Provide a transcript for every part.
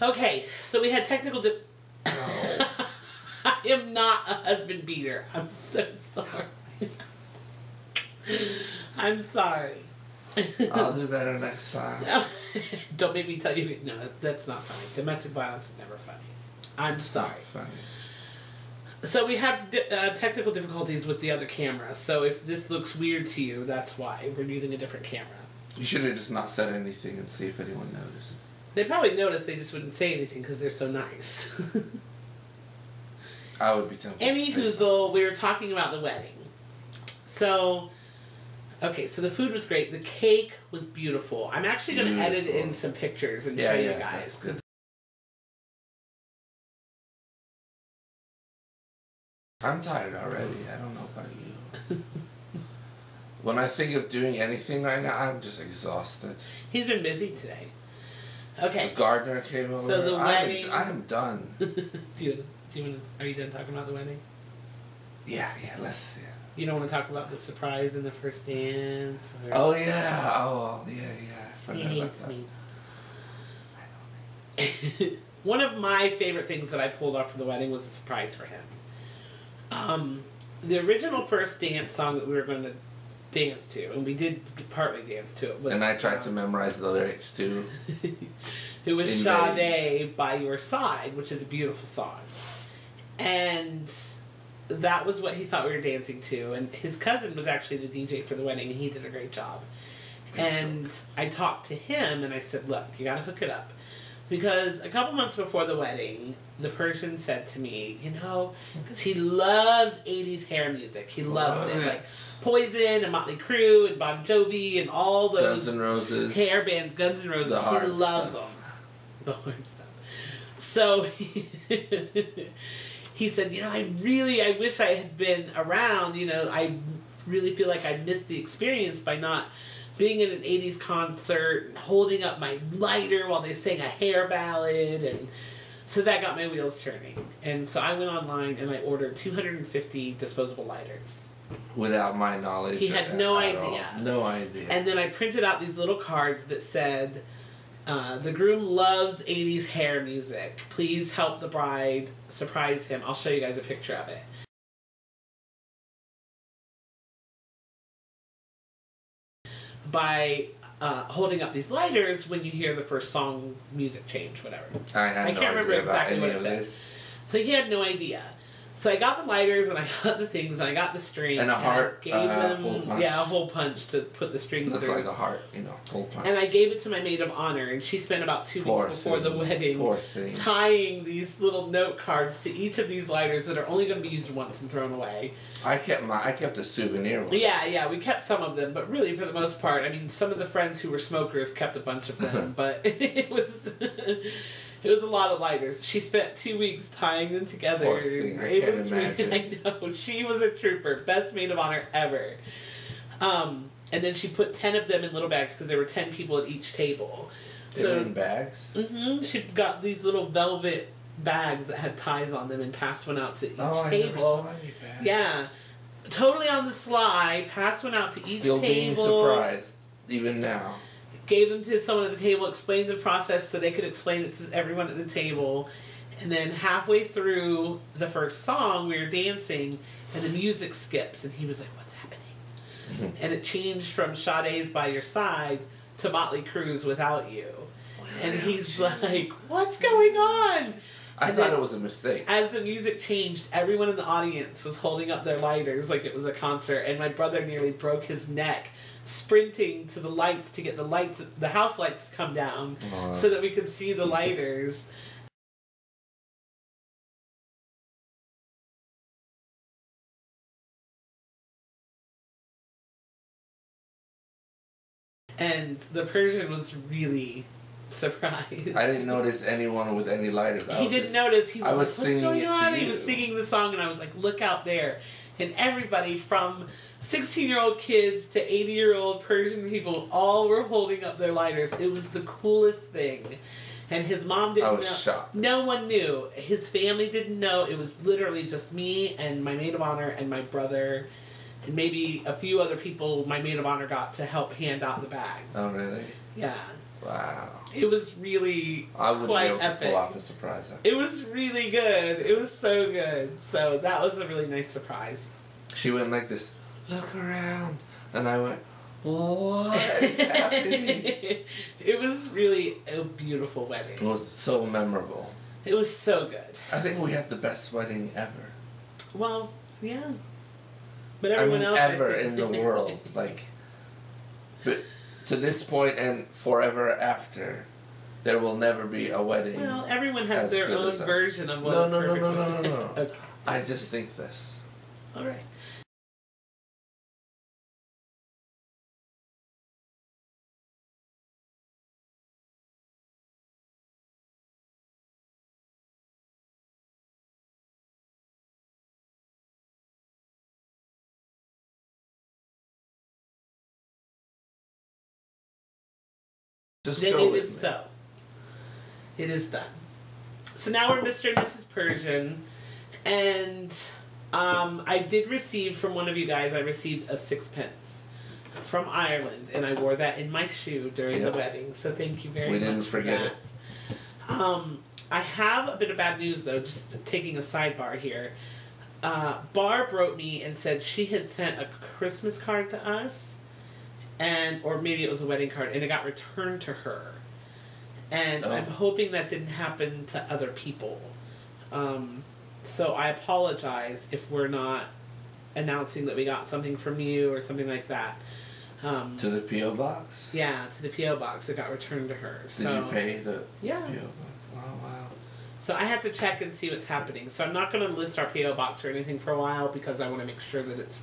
Okay, so we had technical Oh. I am not a husband beater. I'm so sorry. I'm sorry. I'll do better next time. Don't make me tell you. No, that's not funny. Domestic violence is never funny. I'm sorry. Not funny. So we have technical difficulties with the other camera. So if this looks weird to you, that's why. We're using a different camera. You should have just not said anything and see if anyone noticed. They probably noticed, they just wouldn't say anything because they're so nice. I would be tempted. Any Hoozle, we were talking about the wedding. So, okay, so the food was great. The cake was beautiful. I'm actually going to edit in some pictures and show you guys. Cause I'm tired already. I don't know about you. When I think of doing anything right now, I'm just exhausted. He's been busy today. Okay. The gardener came over. So the wedding. I'm done. Are you done talking about the wedding? Yeah, let's. Yeah. You don't want to talk about the surprise in the first dance? Or... Oh yeah. He hates me. One of my favorite things that I pulled off for the wedding was a surprise for him. The original first dance song that we were going to dance to, and we did partly dance to it. Was, and I tried to memorize the lyrics too. It was Sade By Your Side, which is a beautiful song. And that was what he thought we were dancing to. And his cousin was actually the DJ for the wedding, and he did a great job. And I talked to him, and I said, look, you got to hook it up. Because a couple months before the wedding, the Persian said to me, you know, because he loves 80s hair music. He loves it. Like Poison and Motley Crue and Bon Jovi and all those Guns N' Roses. hair bands, Guns N' Roses. He loves them. The hard stuff. So he said, you know, I wish I had been around. You know, I really feel like I missed the experience by not being in an 80s concert and holding up my lighter while they sang a hair ballad. And so that got my wheels turning. And so I went online and I ordered 250 disposable lighters. Without my knowledge. He had no idea. No idea. And then I printed out these little cards that said, the groom loves 80s hair music. Please help the bride surprise him. I'll show you guys a picture of it. By holding up these lighters when you hear the first song music change, whatever. I can't remember exactly what it said. So he had no idea. So I got the lighters and I got the things and I got the string and a heart. Gave them a hole punch to put the string through. Looks like a heart, you know, hole punch. And I gave it to my maid of honor, and she spent about 2 weeks before the wedding tying these little note cards to each of these lighters that are only going to be used once and thrown away. I kept a souvenir one. Yeah, we kept some of them, but really for the most part, I mean, some of the friends who were smokers kept a bunch of them, but it was a lot of lighters. She spent 2 weeks tying them together. Poor thing. I can't imagine. I know. She was a trooper. Best maid of honor ever. And then she put 10 of them in little bags because there were 10 people at each table. They were in bags? Mm-hmm. She got these little velvet bags that had ties on them and passed one out to each table. I never saw any bags. Yeah. Totally on the sly. Passed one out to each table. Still being surprised, even now. Gave them to someone at the table, explained the process so they could explain it to everyone at the table. And then halfway through the first song, we were dancing, and the music skips, and he was like, what's happening? And it changed from Sade's By Your Side to Motley Crue's Without You. And he's like, what's going on? I thought it was a mistake. As the music changed, everyone in the audience was holding up their lighters like it was a concert, and my brother nearly broke his neck sprinting to the lights to get the house lights to come down so that we could see the lighters. And the Persian was really surprised. I didn't notice anyone with any lighters. He didn't notice. He was like, what's going on? He was singing the song, and I was like, look out there. And everybody from 16-year-old kids to 80-year-old Persian people all were holding up their lighters. It was the coolest thing. And his mom didn't know. I was shocked. No one knew. His family didn't know. It was literally just me and my maid of honor and my brother and maybe a few other people my maid of honor got to help hand out the bags. Oh, really? Yeah. Wow. It was really I wouldn't quite be able to epic. pull off a surprise. It was really good. It was so good. So that was a really nice surprise. She went like this, look around. And I went, what is happening? It was really a beautiful wedding. It was so memorable. It was so good. I think we had the best wedding ever. Well, yeah. But everyone else... ever in the world. Like, but to this point and forever after, there will never be a wedding. Well, everyone has their own version of what No. Okay. I just think this. All right. Just Then go it with is me. so. It is done. So now we're Mr. and Mrs. Persian, and I did receive from one of you guys. I received a sixpence from Ireland, and I wore that in my shoe during the wedding. So thank you very much. We didn't forget it. I have a bit of bad news though. Just taking a sidebar here. Barb wrote me and said she had sent a Christmas card to us. Or maybe it was a wedding card, and it got returned to her. And I'm hoping that didn't happen to other people. So I apologize if we're not announcing that we got something from you or something like that. To the P.O. box? Yeah, to the P.O. box. It got returned to her. Did you pay the P.O. box? Wow. So I have to check and see what's happening. So I'm not going to list our P.O. box or anything for a while because I want to make sure that it's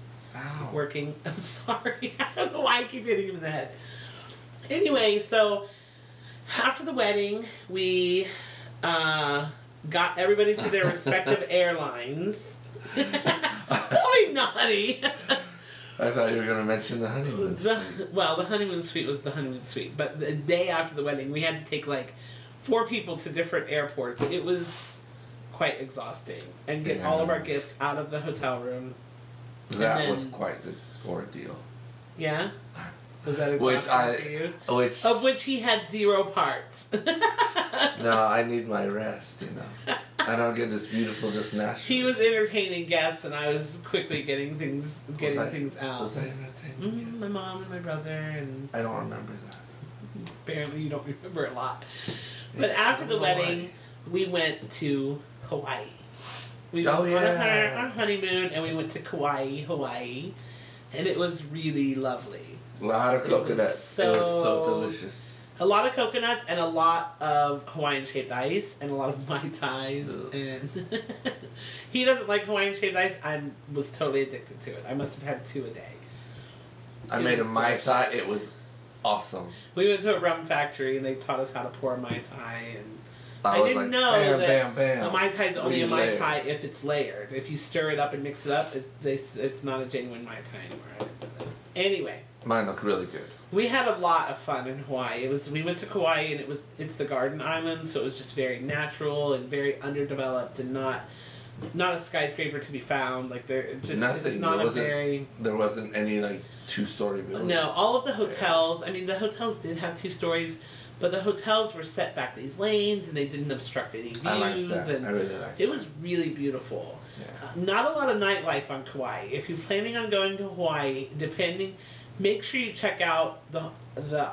working. I'm sorry. I don't know why I keep hitting him in the head. Anyway, so after the wedding, we got everybody to their respective airlines. Going naughty. I thought you were going to mention the honeymoon suite. Well, the honeymoon suite was the honeymoon suite. But the day after the wedding, we had to take like 4 people to different airports. It was quite exhausting. And get all of our gifts out of the hotel room. That was quite the ordeal. Yeah? Was that exhausting for you? Of which he had 0 parts. No, I need my rest, you know. I don't get this beautiful just naturally. He was entertaining guests, and I was quickly getting things out. Was I entertaining? My mom and my brother, and I don't remember that. Apparently, you don't remember a lot. But after the wedding, we went to Hawaii. We went on our honeymoon, and we went to Kauai, Hawaii, and it was really lovely. A lot of coconuts. It was so delicious. A lot of coconuts and a lot of Hawaiian-shaped ice and a lot of Mai Tais. And he doesn't like Hawaiian-shaped ice. I was totally addicted to it. I must have had 2 a day. I made a Mai Tai. It was awesome. We went to a rum factory and they taught us how to pour a Mai Tai. And I didn't know that a Mai Tai is only a Mai Tai if it's layered. If you stir it up and mix it up, it's not a genuine Mai Tai anymore. Anyway. Mine look really good. We had a lot of fun in Hawaii. We went to Kauai and it's the Garden Island, so it was just very natural and very underdeveloped and not a skyscraper to be found. Like there wasn't any like 2-story buildings. No, all of the hotels. I mean, the hotels did have 2 stories, but the hotels were set back these lanes and they didn't obstruct any views. I like that. And I really like it. It was really beautiful. Yeah. Not a lot of nightlife on Kauai. If you're planning on going to Hawaii, make sure you check out the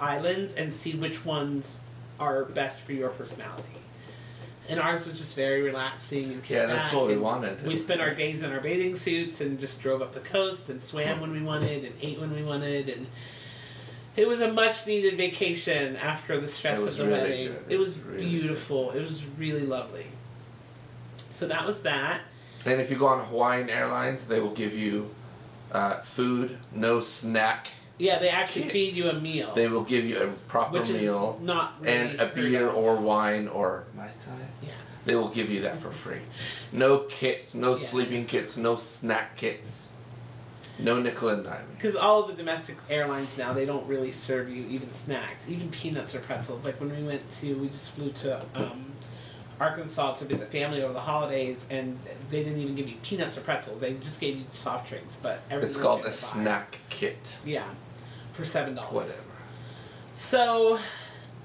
islands and see which ones are best for your personality. And ours was just very relaxing and kick back. That's what we wanted. We spent our days in our bathing suits and just drove up the coast and swam when we wanted and ate when we wanted, and it was a much needed vacation after the stress of the wedding. It was beautiful. It was really lovely. So that was that. And if you go on Hawaiian Airlines, they will give you food, no snack. Yeah, they actually feed you a meal. They will give you a proper meal. Is not really and a beer or wine or Mai Tai. Yeah. They will give you that for free. No kits, no sleeping kits, no snack kits. No nickel and diming. Because all of the domestic airlines now, they don't really serve you even snacks, even peanuts or pretzels. Like when we just flew to Arkansas to visit family over the holidays, and they didn't even give you peanuts or pretzels. They just gave you soft drinks, but everything. It's called a snack kit. Yeah, for $7. Whatever. So,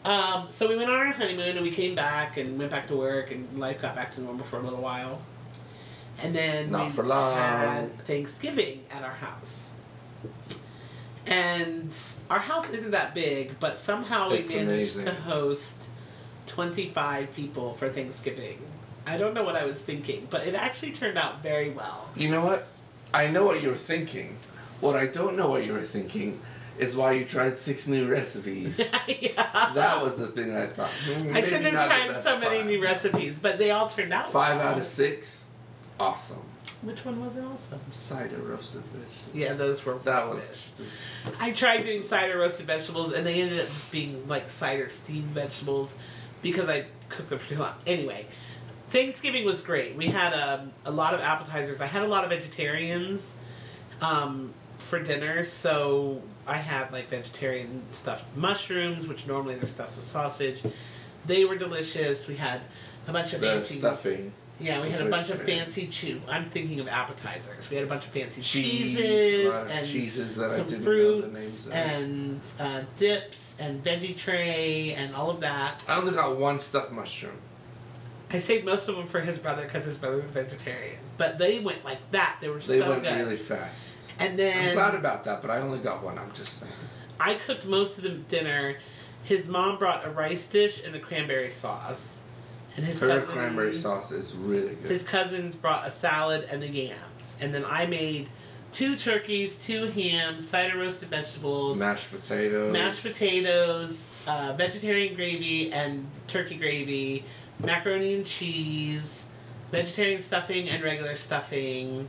So we went on our honeymoon and we came back and went back to work and life got back to normal for a little while. And then Not we for long. had Thanksgiving at our house. And our house isn't that big, but somehow we managed to host 25 people for Thanksgiving. I don't know what I was thinking, but it actually turned out very well. You know what? I know what you were thinking. What I don't know what you were thinking is why you tried 6 new recipes. Yeah. That was the thing I thought. I shouldn't have tried so many new recipes, but they all turned out 5 well. out of 6. Awesome. Which one was it also? Cider roasted vegetables. Yeah, those were That was just... I tried doing cider roasted vegetables, and they ended up just being like cider steamed vegetables because I cooked them for too long. Anyway, Thanksgiving was great. We had a lot of appetizers. I had a lot of vegetarians for dinner, so I had like vegetarian stuffed mushrooms, which normally they're stuffed with sausage. They were delicious. We had a bunch of fancy stuffing. Yeah, we had a bunch of fancy I'm thinking of appetizers. We had a bunch of fancy cheeses and cheeses that some I didn't fruits know the names of. And dips and veggie tray and all of that. I only got 1 stuffed mushroom. I saved most of them for his brother because his brother's vegetarian. But they went like that. They were so good. They went really fast. And then I'm glad about that, but I only got 1. I'm just saying. I cooked most of the dinner. His mom brought a rice dish and a cranberry sauce. And his cousin, cranberry sauce is really good. His cousins brought a salad and the yams. And then I made 2 turkeys, 2 hams, cider roasted vegetables, mashed potatoes, vegetarian gravy and turkey gravy, macaroni and cheese, vegetarian stuffing and regular stuffing,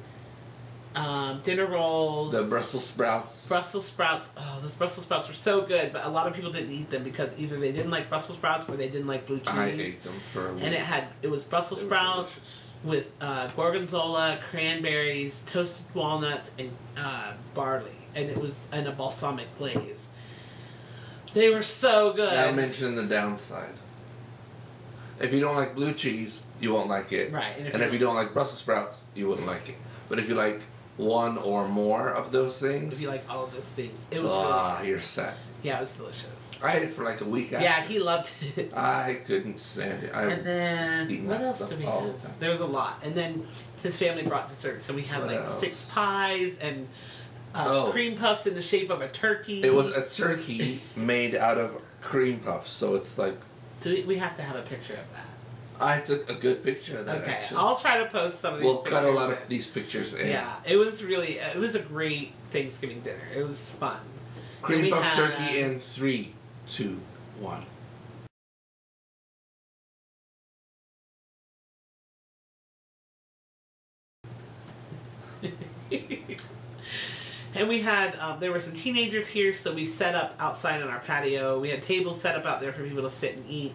dinner rolls. The Brussels sprouts. Brussels sprouts. Oh, those Brussels sprouts were so good, but a lot of people didn't eat them because either they didn't like Brussels sprouts or they didn't like blue cheese. I ate them for a week. And it was Brussels sprouts with gorgonzola, cranberries, toasted walnuts, and barley. And it was in a balsamic glaze. They were so good. Now mention the downside. If you don't like blue cheese, you won't like it. Right. And if you don't like Brussels sprouts, you wouldn't like it. But if you like 1 or more of those things... If you like all of those things. It was really you're set. Yeah, it was delicious. I ate it for like a week after. Yeah, he loved it. I couldn't stand it. And then, what else did we all have? the time. There was a lot. And then his family brought dessert. So we had What else? 6 pies and cream puffs in the shape of a turkey. It was a turkey made out of cream puffs. So it's like... We have to have a picture of that. I took a good picture of that, Okay, actually. I'll try to post some of these pictures. We'll cut a lot of these pictures in. Yeah, it was a great Thanksgiving dinner. It was fun. Cream puff turkey in 3, 2, 1. And we had, there were some teenagers here, so we set up outside on our patio. We had tables set up out there for people to sit and eat.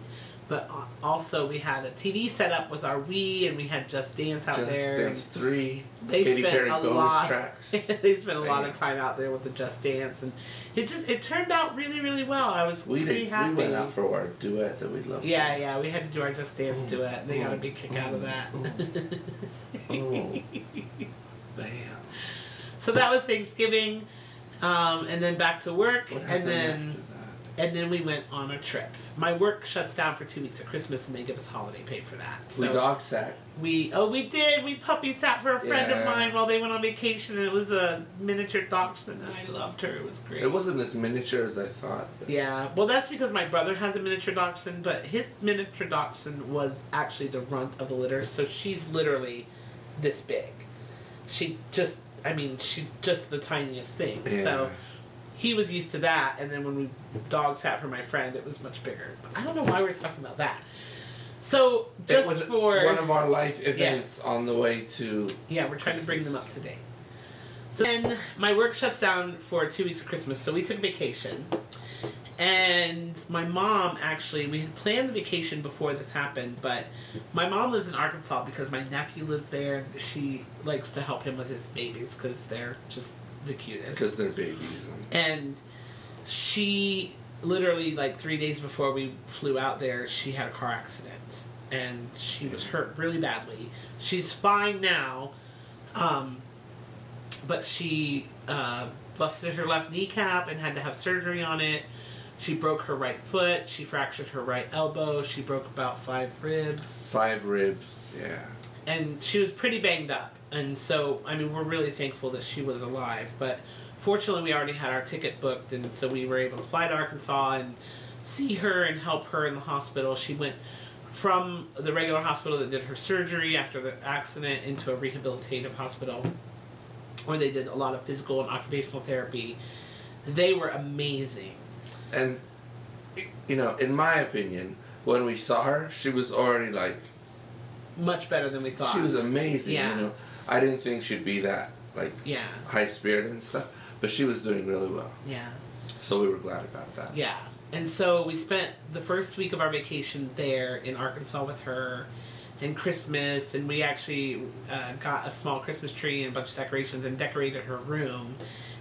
But also we had a TV set up with our Wii, and we had Just Dance out there. Just Dance 3. They Katy spent Perry a bonus lot. tracks. They spent a lot of time out there with the Just Dance, and it turned out really, really well. I was pretty happy. We went out for our duet that we loved. Yeah, we had to do our Just Dance duet. They got a big kick out of that. Bam. So that was Thanksgiving, and then back to work, and then we went on a trip. My work shuts down for 2 weeks at Christmas, and they give us holiday pay for that. So we dog sat. We did. We puppy sat for a friend of mine while they went on vacation, and it was a miniature dachshund, and I loved her. It was great. It wasn't as miniature as I thought. Yeah, well, that's because my brother has a miniature dachshund, but his miniature dachshund was actually the runt of the litter, so she's literally this big. She's just the tiniest thing. Yeah. So he was used to that, and then when we dog sat for my friend, it was much bigger. I don't know why we're talking about that. So just it was for one of our life events on the way to. Yeah, we're trying to bring them up to date. So then my work shuts down for 2 weeks of Christmas, so we took vacation. And my mom, actually, we had planned the vacation before this happened, but my mom lives in Arkansas because my nephew lives there, and she likes to help him with his babies because they're just the cutest. Because they're babies. And she, literally, 3 days before we flew out there, she had a car accident. And she was hurt really badly. She's fine now, but she busted her left kneecap and had to have surgery on it. She broke her right foot. She fractured her right elbow. She broke about 5 ribs. 5 ribs, yeah. And she was pretty banged up. And so, I mean, we're really thankful that she was alive. But fortunately, we already had our ticket booked, and so we were able to fly to Arkansas and see her and help her in the hospital. She went from the regular hospital that did her surgery after the accident into a rehabilitative hospital where they did a lot of physical and occupational therapy. They were amazing. And, you know, in my opinion, when we saw her, she was already, like... much better than we thought. She was amazing, yeah. you know. I didn't think she'd be that, like, yeah. high-spirited and stuff. But she was doing really well. Yeah. So we were glad about that. Yeah. And so we spent the first week of our vacation there in Arkansas with her, and Christmas, and we actually got a small Christmas tree and a bunch of decorations and decorated her room,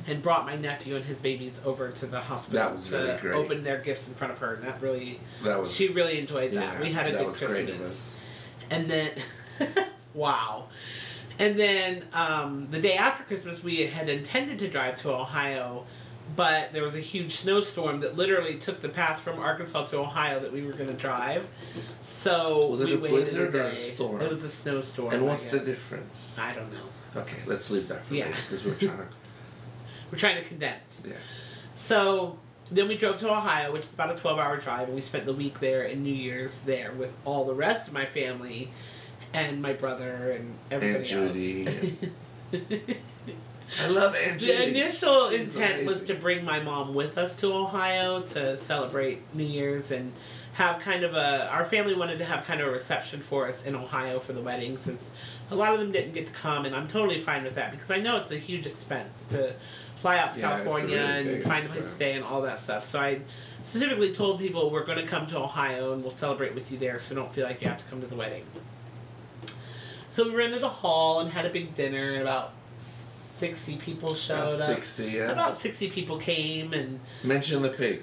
and brought my nephew and his babies over to the hospital that was to really great. open their gifts in front of her, and that was, she really enjoyed that. Yeah, We had a good Christmas. And then, wow. And then the day after Christmas, we had intended to drive to Ohio, but there was a huge snowstorm that literally took the path from Arkansas to Ohio that we were going to drive. So was it we a waited blizzard a or day. a storm? It was a snowstorm. And what's the difference? I don't know. Okay, let's leave that for later because we're trying to... We're trying to condense. Yeah. So then we drove to Ohio, which is about a 12-hour drive, and we spent the week there and New Year's there with all the rest of my family and my brother and everybody Aunt Judy. else. I love Aunt Judy. The initial She's intent amazing. was to bring my mom with us to Ohio to celebrate New Year's and have kind of our family wanted to have kind of a reception for us in Ohio for the wedding, since a lot of them didn't get to come, and I'm totally fine with that because I know it's a huge expense to fly out to California and find a place to stay and all that stuff. So I specifically told people we're going to come to Ohio and we'll celebrate with you there, so don't feel like you have to come to the wedding. So we rented a hall and had a big dinner, and about 60 people showed about up. 60, yeah. About 60 people came, and mention the pig.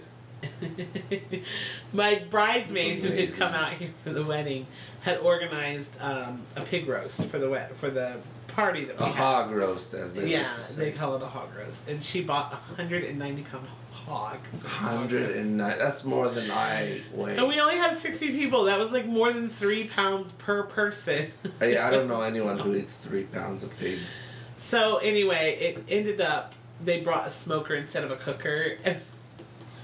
my bridesmaid, who had come out here for the wedding, had organized a pig roast for the party that we had. Hog roast, as they they call it a hog roast, and she bought a 190-pound hog. 109. That's more than I weigh. And we only had 60 people. That was like more than 3 pounds per person. Hey, I don't know anyone who eats 3 pounds of pig. So anyway, it ended up they brought a smoker instead of a cooker. And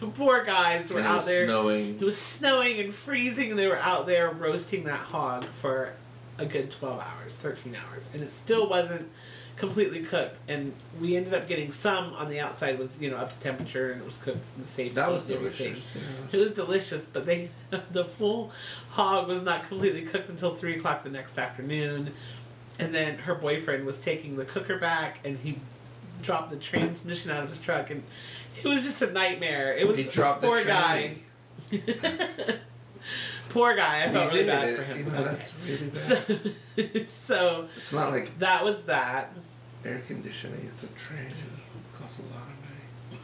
the poor guys were out there. Snowing. It was snowing and freezing, and they were out there roasting that hog for a good 12 hours, 13 hours, and it still wasn't completely cooked. And we ended up getting some on the outside was up to temperature, and it was cooked and safe. That was delicious. It was delicious, but the full hog was not completely cooked until 3 o'clock the next afternoon. And then her boyfriend was taking the cooker back, and he dropped the transmission out of his truck, and it was just a nightmare. It was he dropped poor the guy. Poor guy. I felt really bad for him. That's really bad. So it's not like that was that. Air conditioning. It's a train. It costs a lot of money.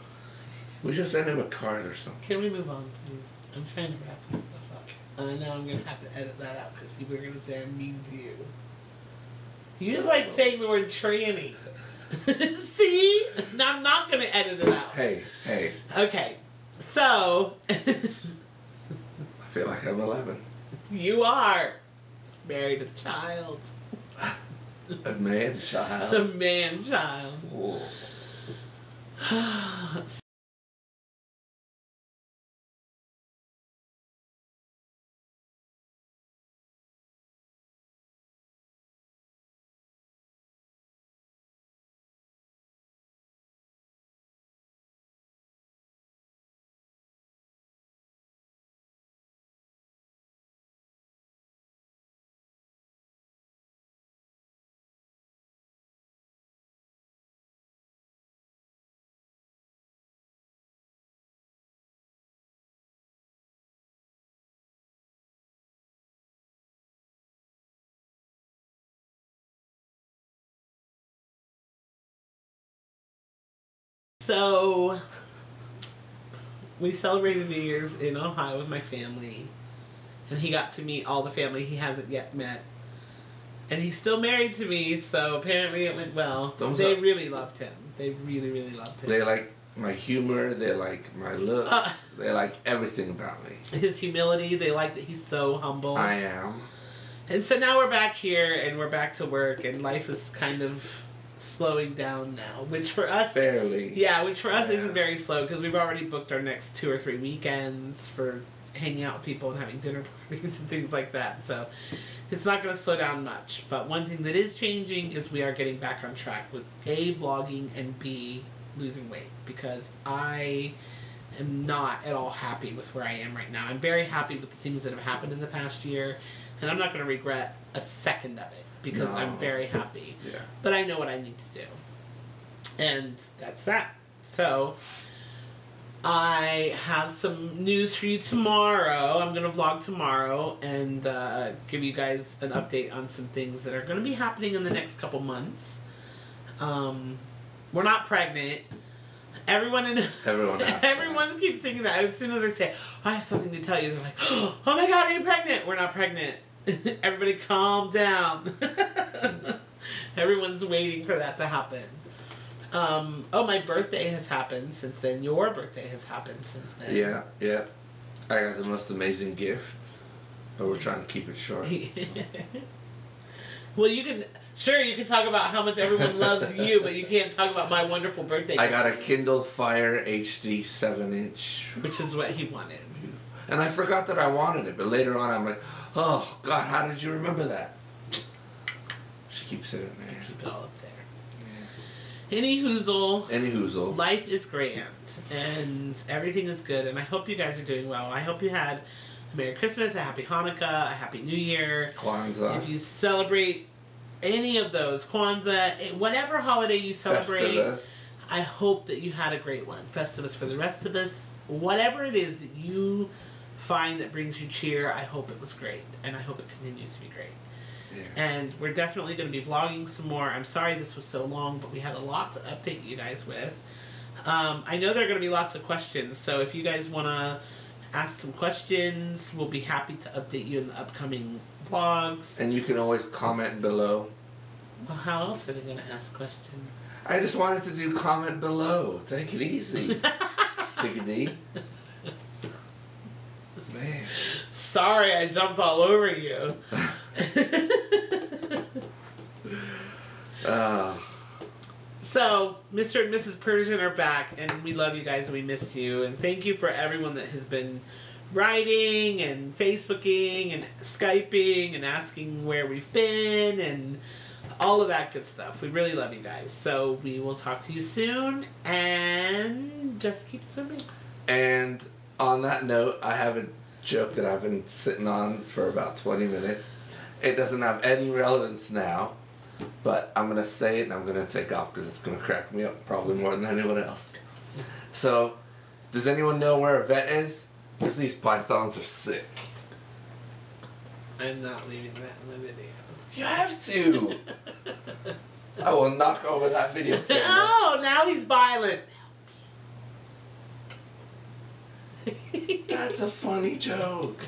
We should send him a card or something. Can we move on, please? I'm trying to wrap this stuff up. I know I'm gonna have to edit that out because people are gonna say I'm mean to you. You just like saying the word tranny. See? Now I'm not gonna edit it out. Hey. Okay. So I feel like I'm 11. You are married a child. A man-child. A man-child. Whoa. So, we celebrated New Year's in Ohio with my family, and he got to meet all the family he hasn't yet met. And he's still married to me, so apparently it went well. They really loved him. They really, really loved him. They like my humor. They like my looks. They like everything about me. His humility. They like that he's so humble. I am. And so now we're back here, and we're back to work, and life is kind of slowing down now, which for us... Barely. Yeah, which for us isn't very slow, because we've already booked our next 2 or 3 weekends for hanging out with people and having dinner parties and things like that, so it's not going to slow down much. But one thing that is changing is we are getting back on track with A, vlogging, and B, losing weight, because I am not at all happy with where I am right now. I'm very happy with the things that have happened in the past year, and I'm not going to regret a second of it, because I'm very happy. Yeah. But I know what I need to do. And that's that. So, I have some news for you tomorrow. I'm going to vlog tomorrow and give you guys an update on some things that are going to be happening in the next couple months. We're not pregnant. Everyone keeps thinking that. As soon as I say, I have something to tell you, they're like, oh my God, are you pregnant? We're not pregnant. Everybody calm down. Everyone's waiting for that to happen. Oh, my birthday has happened since then. Your birthday has happened since then. Yeah, yeah. I got the most amazing gift, but we're trying to keep it short. So. Well, you can talk about how much everyone loves you, but you can't talk about my wonderful birthday. I got a Kindle Fire HD 7-inch. Which is what he wanted. And I forgot that I wanted it, but later on I'm like, oh, God, how did you remember that? She keeps it in there. Keep it all up there. Yeah. Any hoozle. Life is grand. And everything is good. And I hope you guys are doing well. I hope you had a Merry Christmas, a Happy Hanukkah, a Happy New Year. Kwanzaa. If you celebrate any of those, Kwanzaa, whatever holiday you celebrate, Festivus. I hope that you had a great one. Festivus for the rest of us. Whatever it is that you find that brings you cheer, I hope it was great. And I hope it continues to be great. Yeah. And we're definitely going to be vlogging some more. I'm sorry this was so long, but we had a lot to update you guys with. I know there are going to be lots of questions, so if you guys want to ask some questions, we'll be happy to update you in the upcoming vlogs. And you can always comment below. Well, how else are they going to ask questions? I just wanted to do comment below. Take it easy. Chickadee. Man. Sorry I jumped all over you. So, Mr. and Mrs. Persian are back, and we love you guys and we miss you. And thank you for everyone that has been writing and Facebooking and Skyping and asking where we've been and all of that good stuff. We really love you guys. So, we will talk to you soon, and just keep swimming. And on that note, I have a joke that I've been sitting on for about 20 minutes. It doesn't have any relevance now, but I'm going to say it and I'm going to take off because it's going to crack me up probably more than anyone else. So, does anyone know where a vet is? Because these pythons are sick. I'm not leaving that in the video. You have to! I will knock over that video camera. Oh, now he's violent. That's a funny joke.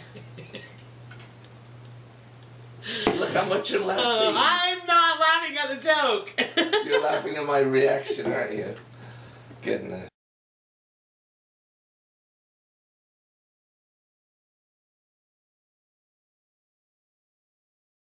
Look how much you're laughing. I'm not laughing at the joke. You're laughing at my reaction, aren't you? Goodness.